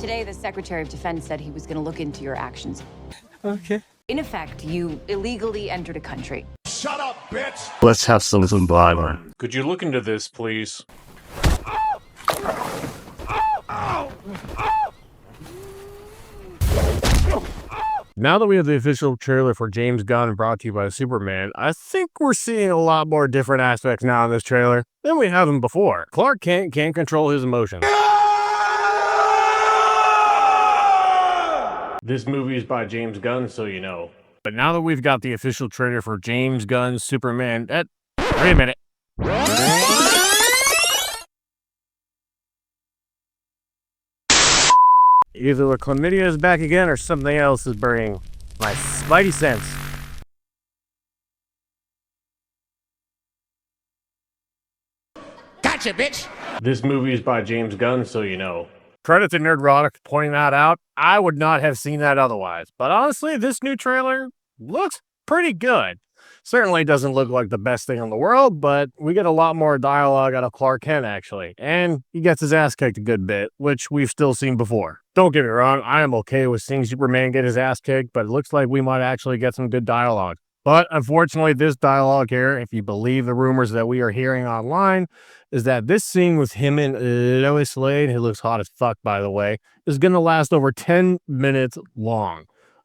Today, the Secretary of Defense said he was going to look into your actions. Okay. In effect, you illegally entered a country. Shut up, bitch! Let's have some blabber. Could you look into this, please? Now that we have the official trailer for James Gunn brought to you by Superman, I think we're seeing a lot more different aspects now in this trailer than we haven't before. Clark Kent can't control his emotions. This movie is by James Gunn, so you know. But now that we've got the official trailer for James Gunn's Superman, wait a minute. Either the chlamydia is back again or something else is burning my spidey sense. Gotcha, bitch! This movie is by James Gunn, so you know. Credit to Nerdrotic for pointing that out. I would not have seen that otherwise. But honestly, this new trailer looks pretty good. Certainly doesn't look like the best thing in the world, but we get a lot more dialogue out of Clark Kent, actually. And he gets his ass kicked a good bit, which we've still seen before. Don't get me wrong, I am okay with seeing Superman get his ass kicked, but it looks like we might actually get some good dialogue. But unfortunately, this dialogue here, if you believe the rumors that we are hearing online, is that this scene with him and Lois Lane, who looks hot as fuck, by the way, is going to last over 10 minutes long.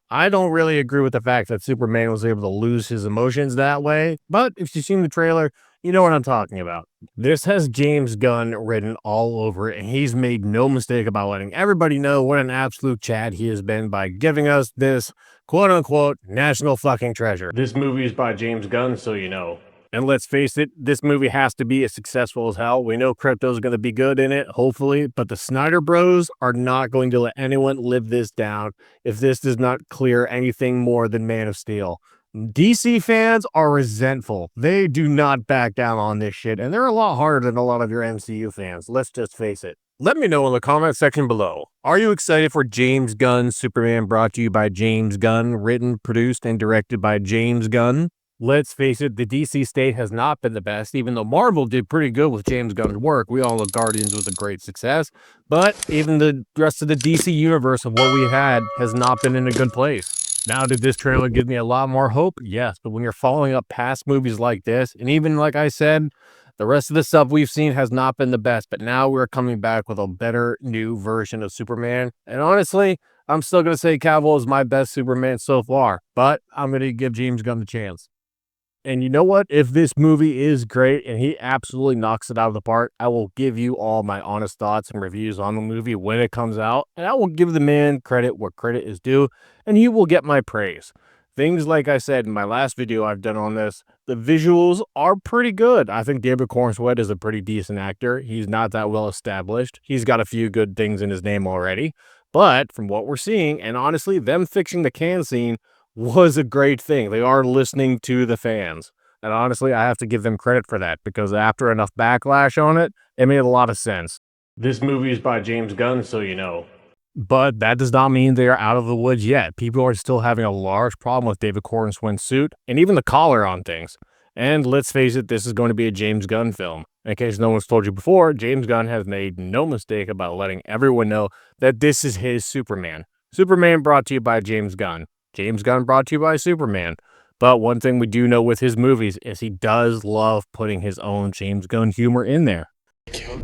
I don't really agree with the fact that Superman was able to lose his emotions that way, but if you've seen the trailer, you know what I'm talking about. This has James Gunn written all over it, and he's made no mistake about letting everybody know what an absolute Chad he has been by giving us this quote-unquote national fucking treasure. This movie is by James Gunn, so you know. And let's face it, this movie has to be as successful as hell. We know Crypto's going to be good in it, hopefully, but the Snyder Bros are not going to let anyone live this down if this does not clear anything more than Man of Steel. DC fans are resentful. They do not back down on this shit, and they're a lot harder than a lot of your MCU fans. Let's just face it. Let me know in the comment section below. Are you excited for James Gunn's Superman brought to you by James Gunn, written, produced, and directed by James Gunn? Let's face it, the DC state has not been the best, even though Marvel did pretty good with James Gunn's work. We all know Guardians was a great success, but even the rest of the DC universe of what we had has not been in a good place. Now, did this trailer give me a lot more hope? Yes, but when you're following up past movies like this, and even like I said, the rest of the stuff we've seen has not been the best, but now we're coming back with a better new version of Superman. And honestly, I'm still going to say Cavill is my best Superman so far, but I'm going to give James Gunn the chance. And you know what? If this movie is great and he absolutely knocks it out of the park, I will give you all my honest thoughts and reviews on the movie when it comes out. And I will give the man credit where credit is due, and you will get my praise. Things like I said in my last video I've done on this, the visuals are pretty good. I think David Cornsweet is a pretty decent actor. He's not that well established. He's got a few good things in his name already. But from what we're seeing, and honestly, them fixing the can scene was a great thing. They are listening to the fans. And honestly, I have to give them credit for that, because after enough backlash on it, it made a lot of sense. This movie is by James Gunn, so you know. But that does not mean they are out of the woods yet. People are still having a large problem with David Cornsweet's suit and even the collar on things. And let's face it, this is going to be a James Gunn film. In case no one's told you before, James Gunn has made no mistake about letting everyone know that this is his Superman. Superman brought to you by James Gunn. James Gunn brought to you by Superman. But one thing we do know with his movies is he does love putting his own James Gunn humor in there.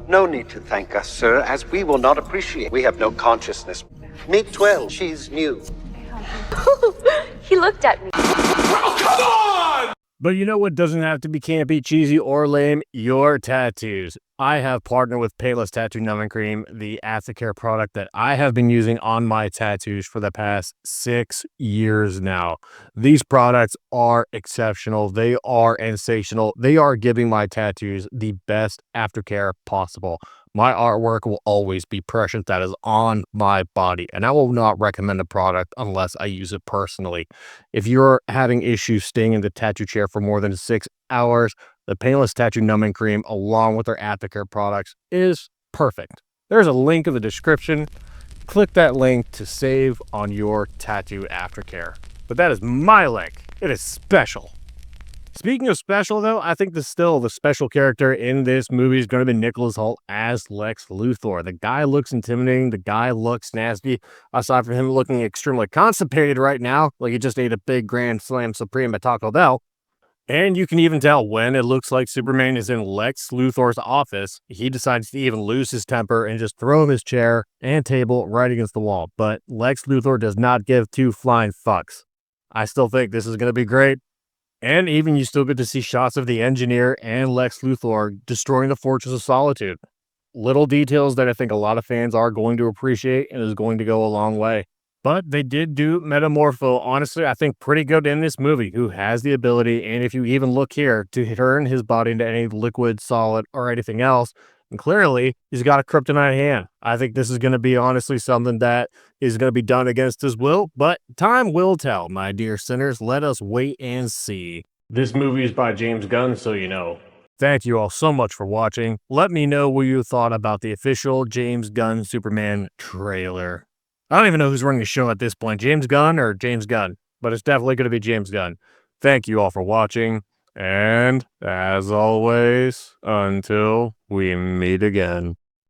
No need to thank us, sir, as we will not appreciate. We have no consciousness. Meet 12. She's new. He looked at me. Oh, come on! But you know what doesn't have to be campy, cheesy, or lame? Your tattoos. I have partnered with Payless Tattoo Numbing Cream, the aftercare product that I have been using on my tattoos for the past 6 years now. These products are exceptional. They are sensational. They are giving my tattoos the best aftercare possible. My artwork will always be precious. That is on my body, and I will not recommend a product unless I use it personally. If you're having issues staying in the tattoo chair for more than 6 hours, the Painless Tattoo Numbing Cream, along with their aftercare products, is perfect. There's a link in the description. Click that link to save on your tattoo aftercare. But that is my link. It is special. Speaking of special, though, I think the special character in this movie is going to be Nicholas Hoult as Lex Luthor. The guy looks intimidating. The guy looks nasty. Aside from him looking extremely constipated right now, like he just ate a big Grand Slam Supreme at Taco Bell. And you can even tell when it looks like Superman is in Lex Luthor's office, he decides to even lose his temper and just throw his chair and table right against the wall. But Lex Luthor does not give two flying fucks. I still think this is going to be great. And even you still get to see shots of the Engineer and Lex Luthor destroying the Fortress of Solitude. Little details that I think a lot of fans are going to appreciate and is going to go a long way. But they did do Metamorpho, honestly, I think pretty good in this movie, who has the ability, and if you even look here, to turn his body into any liquid, solid, or anything else. And clearly, he's got a kryptonite hand. I think this is going to be honestly something that is going to be done against his will, but time will tell, my dear sinners. Let us wait and see. This movie is by James Gunn, so you know. Thank you all so much for watching. Let me know what you thought about the official James Gunn Superman trailer. I don't even know who's running the show at this point, James Gunn or James Gunn, but it's definitely going to be James Gunn. Thank you all for watching, and as always, until we meet again.